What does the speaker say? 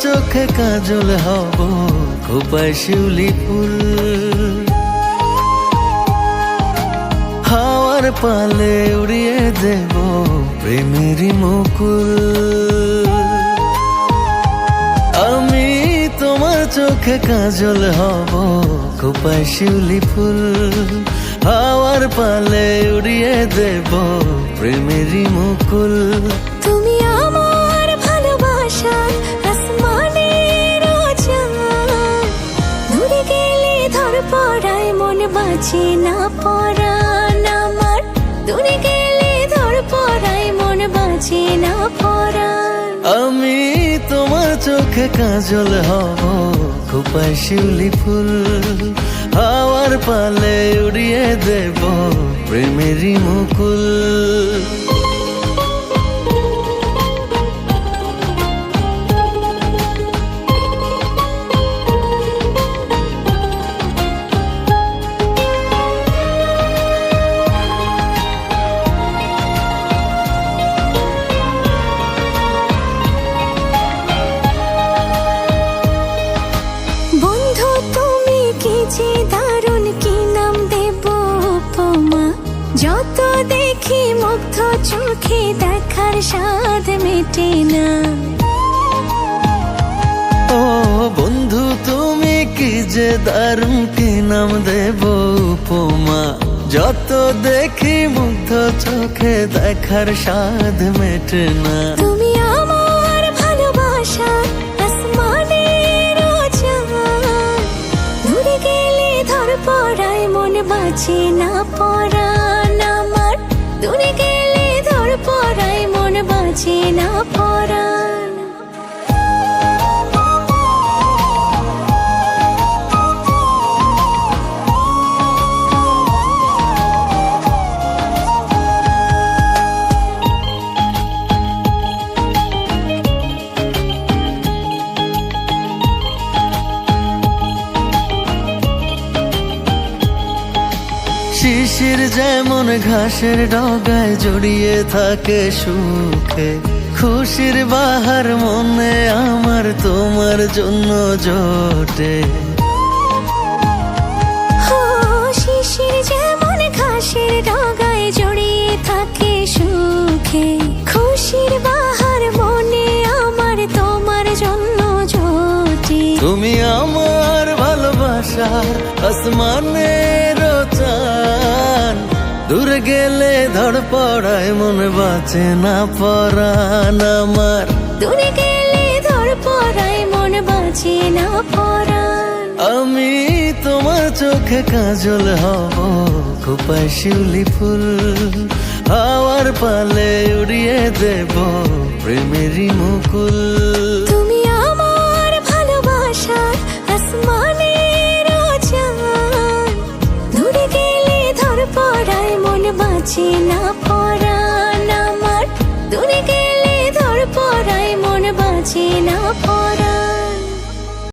চোখে কাজল হব, খোপায় শিউলি ফুল। হাওয়ার পালে উড়িয়ে দেব প্রেমেরই মুকুল। আমি তোমার চোখে কাজল হব, খোপায় শিউলি ফুল। হাওয়ার পালে উড়িয়ে দেব প্রেমেরই মুকুল। তুমি আমার ভালোবাসার আসমানের চাঁদ, দূরে গেলে ধর পড়ায় মন বাঁচে না পরাণ আমার। দূরে গেলে ধর পড়ায় মন বাঁচে না পরাণ। আমি তোমার চোখে কাজল হব, খোপায় শিউলি ফুল। হাওয়ার পালে উড়িয়ে দেব প্রেমেরই মুকুল। বন্ধু তুমি কি যে দারুণ, কি নাম দেব উপমা। যত দেখি মুগ্ধ চোখে দেখার স্বাদ মেটে না। ও বন্ধু তুমি কি যে দারুণ, কি নাম দেব উপমা। যত দেখি মুগ্ধ চোখে দেখার স্বাদ মেটে না। তুমি আমার ভালোবাসার আসমানের চাঁদ, দূরে গেলে ধর পড়ায় মন বাঁচে না পরাণ আমার। দূরে গেলে ধর পড়ায় মন বাঁচে না পরাণ। শিশির যেমন ঘাসের ডগায় জড়িয়ে থাকে সুখে, খুশির বাহার মনে আমার তোমার জন্য জোটে। শিশির যেমন ঘাসের ডগায় জড়িয়ে থাকে সুখে, খুশির বাহার মনে আমার তোমার জন্য জোটে। তুমি আমার ভালোবাসার আসমানের চাঁদ, দূরে গেলে ধর পড়ায় মন বাঁচে না পরাণ আমার। দূরে গেলে ধর পড়ায় মন বাঁচে না পরাণ। আমি তোমার চোখে কাজল হব, খোপায় শিউলি ফুল। হাওয়ার পালে উড়িয়ে দেব প্রেমেরই মুকুল। তুমি আমার ভালোবাসার আসমানের চাঁদ, দূরে গেলে ধর পড়ায় মন বাঁচে না পরাণ আমার। দূরে গেলে ধর পড়ায় মন বাঁচে না